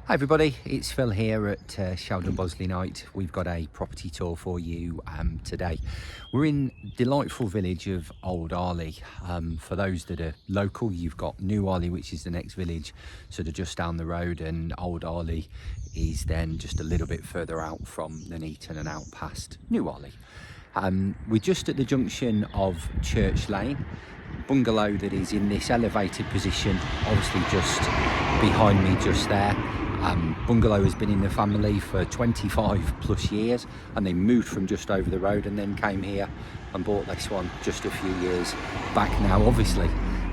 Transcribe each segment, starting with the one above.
Hi everybody, it's Phil here at Sheldon Bosley Night. We've got a property tour for you today. We're in delightful village of Old Arley. For those that are local, you've got New Arley, which is the next village, sort of just down the road, and Old Arley is then just a little bit further out from Nuneaton and out past New Arley. We're just at the junction of Church Lane. Bungalow that is in this elevated position, obviously just behind me just there. Bungalow has been in the family for 25 plus years, and they moved from just over the road and then came here and bought this one just a few years back now, obviously.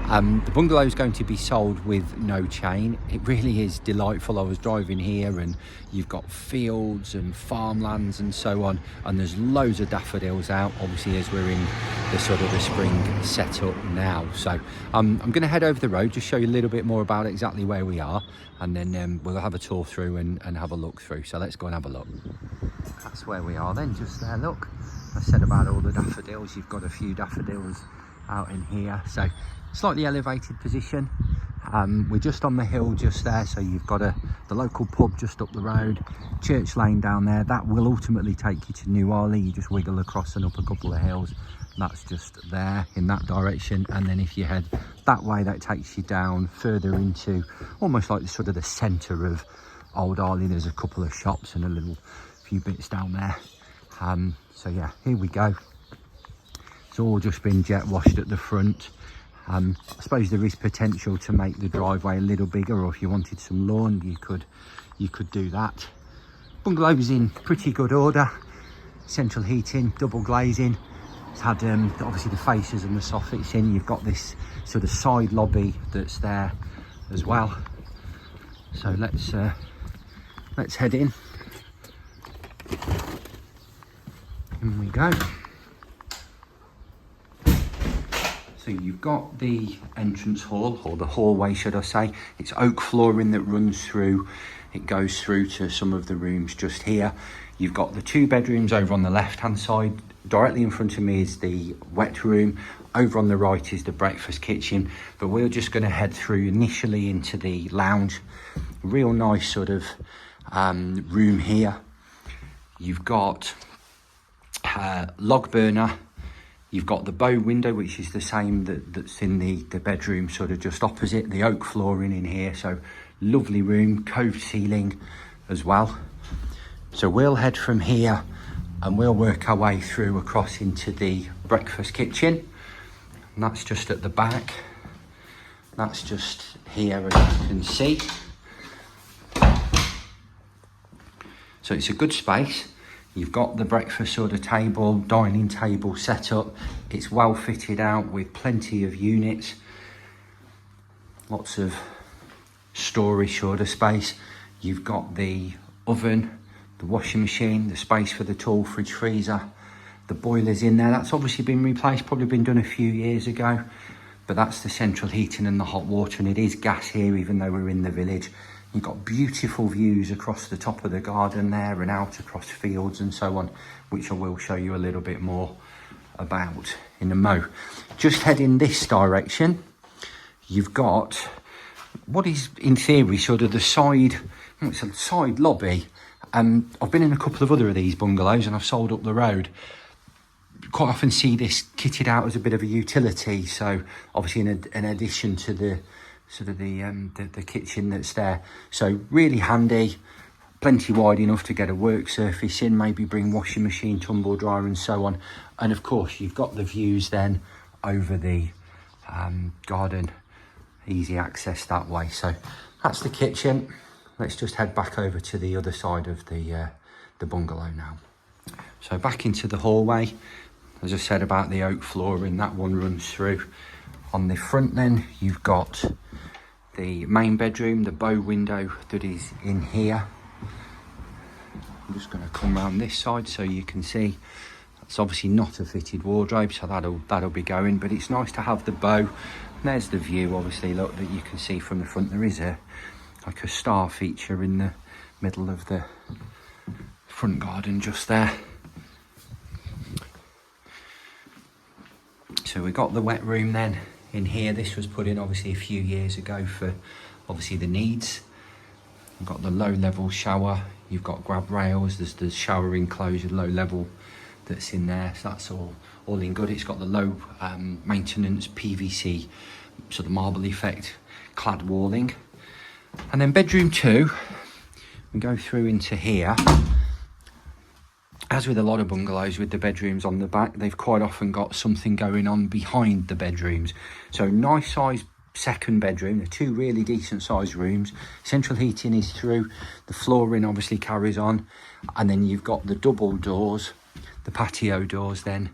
The bungalow is going to be sold with no chain. It really is delightful. I was driving here and you've got fields and farmlands and so on, and there's loads of daffodils out, obviously, as we're in the sort of the spring setup now. So I'm going to head over the road, just show you a little bit more about exactly where we are, and then we'll have a tour through and have a look through. So let's go and have a look. That's where we are then, just there, look. I said about all the daffodils, you've got a few daffodils out in here. So slightly elevated position. We're just on the hill just there, so you've got the local pub just up the road, Church Lane down there. That will ultimately take you to New Arley. You just wiggle across and up a couple of hills. That's just there in that direction, and then if you head that way, that takes you down further into almost like the sort of the centre of Old Arley. There's a couple of shops and a little few bits down there. So yeah, here we go. It's all just been jet washed at the front. I suppose there is potential to make the driveway a little bigger, or if you wanted some lawn, you could do that. Bungalow's in pretty good order. Central heating, double glazing. It's had obviously the fascias and the soffits in. You've got this sort of side lobby that's there as well. So let's head in. In we go. So you've got the entrance hall, or the hallway should I say. It's oak flooring that runs through. It goes through to some of the rooms just here. You've got the two bedrooms over on the left hand side. Directly in front of me is the wet room. Over on the right is the breakfast kitchen. But we're just going to head through initially into the lounge. Real nice sort of room here. You've got log burner. You've got the bow window, which is the same that's in the bedroom sort of just opposite. The oak flooring in here, so lovely room, cove ceiling as well. So we'll head from here and we'll work our way through across into the breakfast kitchen. And that's just at the back. That's just here, as you can see. So it's a good space. You've got the breakfast sort of table, dining table set up. It's well fitted out with plenty of units. Lots of storage sort of space. You've got the oven, the washing machine, the space for the tall fridge freezer. The boiler's in there. That's obviously been replaced, probably been done a few years ago. But that's the central heating and the hot water, and it is gas here even though we're in the village. You've got beautiful views across the top of the garden there and out across fields and so on, which I will show you a little bit more about in a mo. Just heading this direction, you've got what is in theory sort of the side, it's a side lobby. I've been in a couple of other of these bungalows and I've sold up the road. Quite often see this kitted out as a bit of a utility, so obviously in addition to the sort of the kitchen that's there. So really handy, plenty wide enough to get a work surface in, maybe bring washing machine, tumble dryer and so on. And of course you've got the views then over the garden, easy access that way. So that's the kitchen. Let's just head back over to the other side of the bungalow now. So back into the hallway. As I said about the oak flooring, that one runs through. On the front then, you've got the main bedroom, the bow window that is in here. I'm just going to come around this side so you can see. That's obviously not a fitted wardrobe, so that'll be going, but it's nice to have the bow. And there's the view, obviously, look, that you can see from the front. There is like a star feature in the middle of the front garden just there. So we got the wet room then in here. This was put in obviously a few years ago for obviously the needs. You've got the low level shower, you've got grab rails, there's the shower enclosure, low level that's in there, so that's all in good. It's got the low maintenance PVC sort of marble effect clad walling. And then bedroom 2, we go through into here. As with a lot of bungalows with the bedrooms on the back, they've quite often got something going on behind the bedrooms. So nice size second bedroom, the 2 really decent sized rooms. Central heating is through, the flooring obviously carries on, and then you've got the double doors, the patio doors then,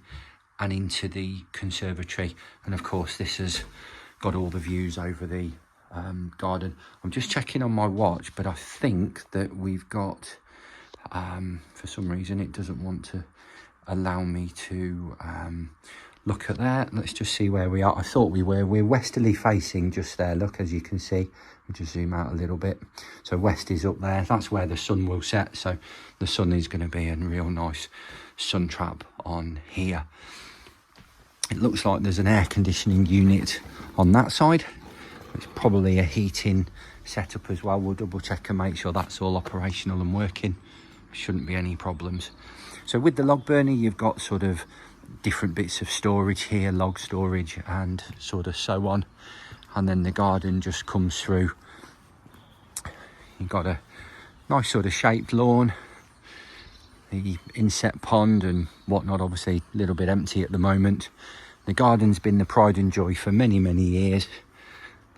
and into the conservatory. And of course this has got all the views over the garden. I'm just checking on my watch, but I think that we've got for some reason it doesn't want to allow me to look at that. Let's just see where we are. I thought we're westerly facing just there, look, as you can see. We'll just zoom out a little bit. So west is up there, that's where the sun will set, so the sun is going to be a real nice sun trap on here. It looks like there's an air conditioning unit on that side. It's probably a heating setup as well. We'll double check and make sure that's all operational and working. Shouldn't be any problems. So with the log burner, you've got sort of different bits of storage here, log storage and sort of so on. And then the garden just comes through. You've got a nice sort of shaped lawn, the inset pond and whatnot, obviously a little bit empty at the moment. The garden's been the pride and joy for many years.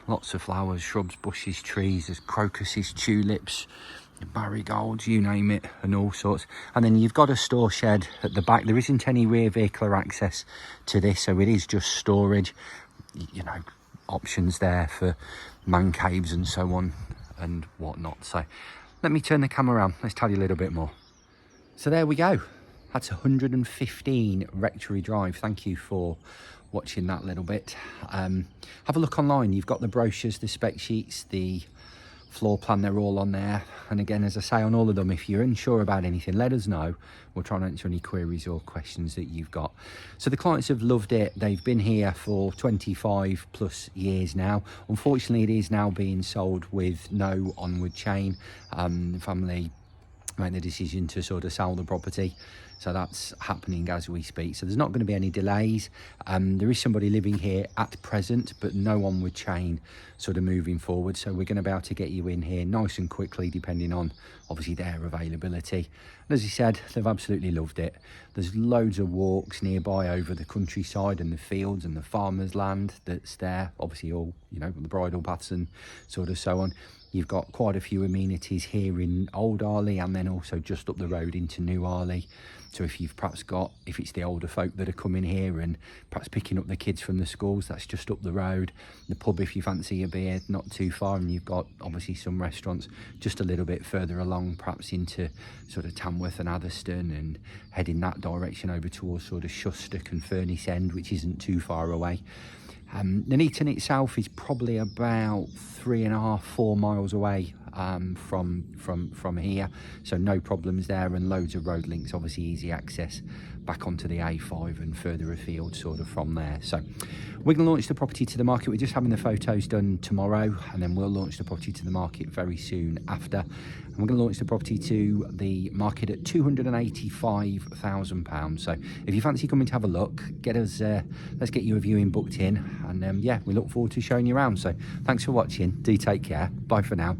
Lots of flowers, shrubs, bushes, trees, there's crocuses, tulips, marigolds, you name it, and all sorts. And then you've got a store shed at the back. There isn't any rear vehicular access to this, so it is just storage. You know, options there for man caves and so on and whatnot. So let me turn the camera around, let's tell you a little bit more. So there we go, that's 115 Rectory Drive. Thank you for watching that little bit. Have a look online, you've got the brochures, the spec sheets, the floor plan, they're all on there. And again, as I say on all of them, if you're unsure about anything, let us know. We'll try and answer any queries or questions that you've got. So the clients have loved it. They've been here for 25 plus years now. Unfortunately, it is now being sold with no onward chain. The family made the decision to sort of sell the property, so that's happening as we speak. So there's not going to be any delays. There is somebody living here at present, but no onward chain sort of moving forward. So we're going to be able to get you in here nice and quickly, depending on obviously their availability. And as he said, they've absolutely loved it. There's loads of walks nearby over the countryside and the fields and the farmers' land that's there. Obviously all, you know, the bridle paths and sort of so on. You've got quite a few amenities here in Old Arley, and then also just up the road into New Arley. So if you've perhaps got, if it's the older folk that are coming here and perhaps picking up the kids from the schools, that's just up the road. The pub, if you fancy a beer, not too far. And you've got obviously some restaurants just a little bit further along, perhaps into sort of Tamworth and Atherstone, and heading that direction over towards sort of Shustock and Furnace End, which isn't too far away. Nuneaton itself is probably about 3.5–4 miles away from here, so no problems there, and loads of road links, obviously easy access back onto the A5 and further afield sort of from there. So we're going to launch the property to the market. We're just having the photos done tomorrow, and then we'll launch the property to the market very soon after. And we're going to launch the property to the market at £285,000. So if you fancy coming to have a look, get us let's get you a viewing booked in, and yeah, we look forward to showing you around. So thanks for watching, do take care, bye for now.